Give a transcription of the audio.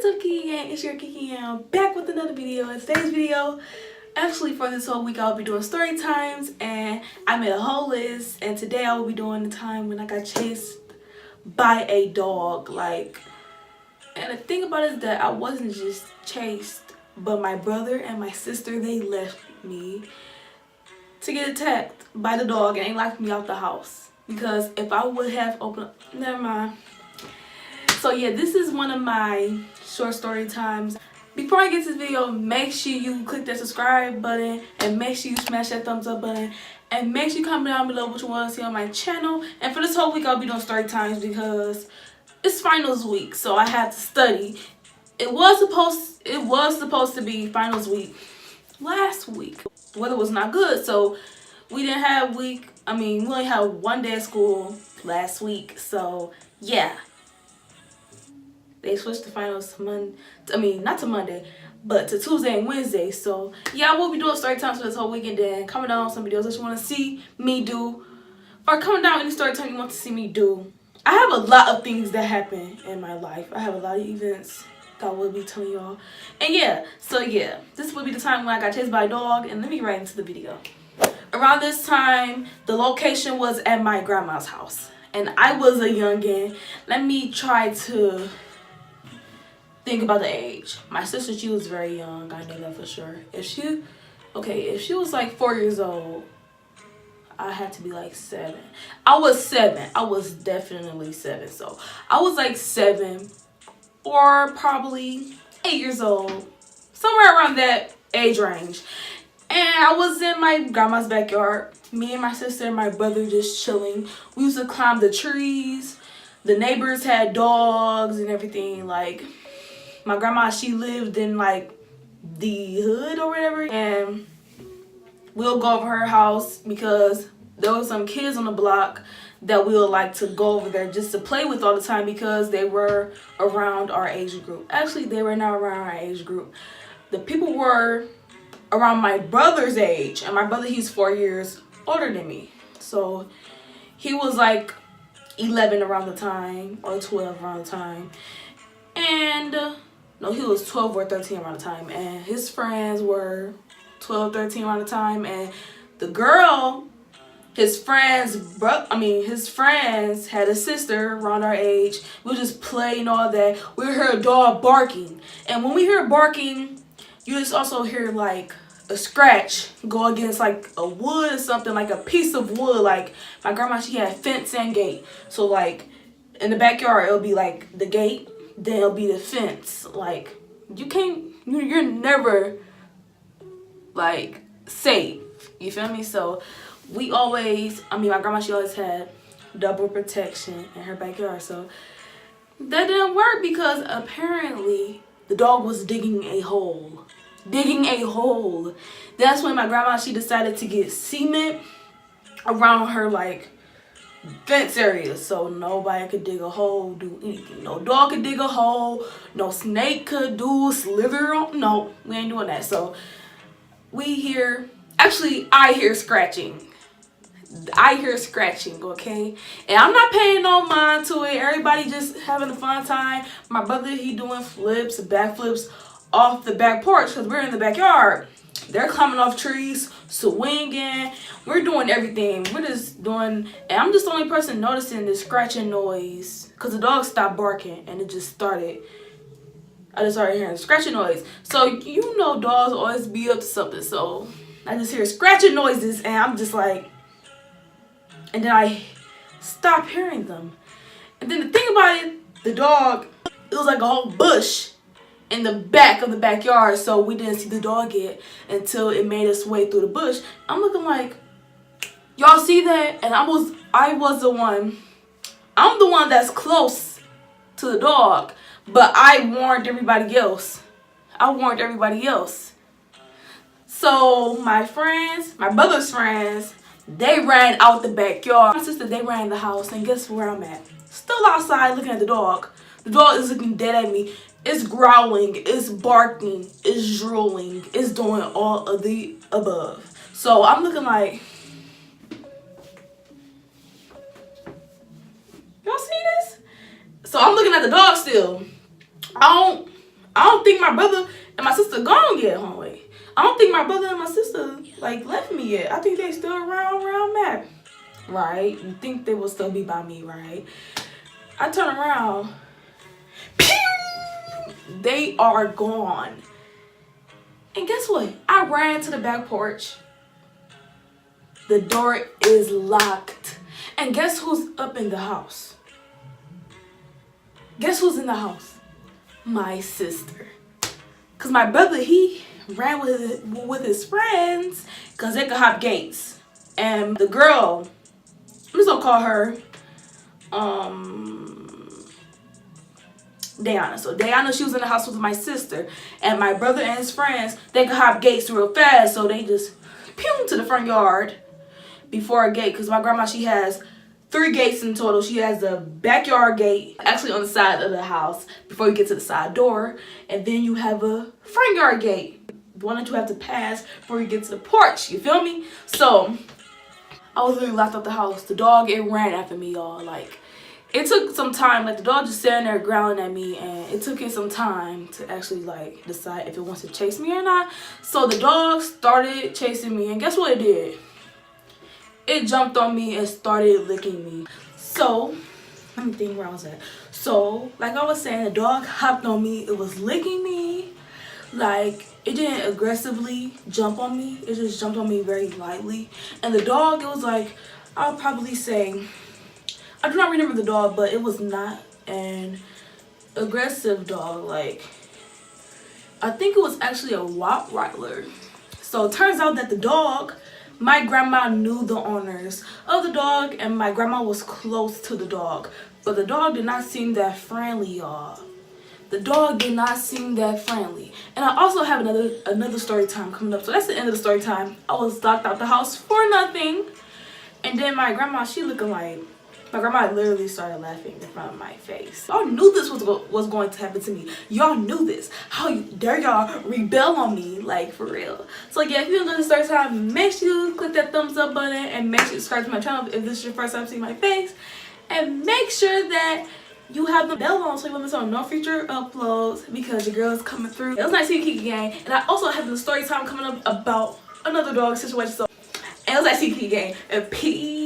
up, Keke? It's your Keke, and I'm back with another video. In today's video, actually for this whole week, I'll be doing story times, and I made a whole list. And today I will be doing the time when I got chased by a dog. And the thing about it is that I wasn't just chased, but my brother and my sister, they left me to get attacked by the dog, and they locked me out the house. Because if I would have opened up, never mind. So yeah, this is one of my short story times. Before I get to this video, make sure you click that subscribe button and make sure you smash that thumbs up button and make sure you comment down below what you want to see on my channel. And for this whole week, I'll be doing story times because it's finals week, so I had to study. It was supposed to be finals week last week. The weather was not good, so we didn't have we only had one day of school last week. So yeah. They switched the finals to not to Monday, but to Tuesday and Wednesday. So yeah, I will be doing story times for this whole weekend. Then comment down on some videos that you want to see me do, or comment down any story time you want to see me do. I have a lot of things that happen in my life. I have a lot of events that I will be telling y'all. And yeah, so yeah, this will be the time when I got chased by a dog. And let me get right into the video. Around this time, the location was at my grandma's house, and I was a youngin'. Let me try to think about the age. My sister, she was very young. I know that for sure. If she was like 4 years old, I had to be like 7. I was 7. I was definitely 7. So I was like 7 or probably 8 years old, somewhere around that age range. And I was in my grandma's backyard. Me and my sister and my brother just chilling. We used to climb the trees. The neighbors had dogs and everything. Like, my grandma, she lived in like the hood or whatever, and we'll go over her house because there was some kids on the block that we would like to go over there just to play with all the time because they were around our age group. Actually, they were not around our age group. The people were around my brother's age, and my brother, he's 4 years older than me. So he was like 11 around the time, or 12 around the time. And no, he was 12 or 13 around the time, and his friends were 12, 13 around the time. And the girl, his friends had a sister around our age. We would just play and all that. We heard a dog barking, and when we hear barking, you just also hear like a scratch go against like a wood or something, like a piece of wood. Like, my grandma, she had fence and gate, so like in the backyard it'll be like the gate, then it'll be the fence. Like, you're never like safe, you feel me? So we always, my grandma, she always had double protection in her backyard. So that didn't work because apparently the dog was digging a hole. That's when my grandma, she decided to get cement around her like fence area, so nobody could dig a hole, do anything. No dog could dig a hole, no snake could do slither on. No, we ain't doing that. So I hear scratching. Okay? And I'm not paying no mind to it. Everybody just having a fun time. My brother, he doing flips, backflips off the back porch because we're in the backyard. They're climbing off trees, swinging. We're doing everything. We're just doing, and I'm just the only person noticing the scratching noise because the dog stopped barking and it just started. I just started hearing scratching noise. So you know, dogs always be up to something. So I just hear scratching noises, and I'm just like, and then I stop hearing them. And then the thing about it, the dog, it was like a whole bush in the back of the backyard, so we didn't see the dog yet until it made its way through the bush. I'm looking like, y'all see that? And I'm the one that's close to the dog, but I warned everybody else. So my brother's friends, they ran out the backyard. My sister, they ran in the house, and guess where I'm at? Still outside looking at the dog. The dog is looking dead at me. It's growling, it's barking, it's drooling, it's doing all of the above. So I'm looking like, y'all see this? So I'm looking at the dog still. I I don't think my brother and my sister gone yet, homie. I don't think my brother and my sister like left me yet. I think they still around where I'm at. Right? You think they will still be by me, right? I turn around. Pew! They are gone. And guess what? I ran to the back porch. The door is locked. And guess who's up in the house? Guess who's in the house? My sister. Cause my brother, he ran with his friends cause they could hop gates. And the girl, I'm just gonna call her Diana. So Diana, she was in the house with my sister, and my brother and his friends, they could hop gates real fast, so they just pew to the front yard before a gate. Because my grandma, she has 3 gates in total. She has the backyard gate actually on the side of the house before you get to the side door, and then you have a front yard gate, the one that you have to pass before you get to the porch. You feel me? So I was literally locked up the house. The dog, it ran after me, y'all. Like, it took some time. Like, the dog just sitting there growling at me, and it took it some time to actually like decide if it wants to chase me or not. So the dog started chasing me, and guess what it did? It jumped on me and started licking me. So let me think where I was at. So like I was saying, the dog hopped on me. It was licking me. Like, it didn't aggressively jump on me. It just jumped on me very lightly. And the dog, it was like, I'll probably say, I do not remember the dog, but it was not an aggressive dog. Like, I think it was actually a Rottweiler. So it turns out that the dog, my grandma knew the owners of the dog, and my grandma was close to the dog. But the dog did not seem that friendly, y'all. The dog did not seem that friendly. And I also have another story time coming up. So that's the end of the story time. I was locked out the house for nothing. And then my grandma, she looking like, my grandma literally started laughing in front of my face. Y'all knew this was going to happen to me. Y'all knew this. How dare y'all rebel on me? Like, for real. So yeah, if you enjoyed the story time, make sure you click that thumbs up button and make sure you subscribe to my channel if this is your first time seeing my face. And make sure that you have the bell on so you won't miss on no future uploads, because your girl is coming through. It was nice seeing Keke gang, and I also have the story time coming up about another dog situation. So, and it was nice seeing Keke gang, and peace.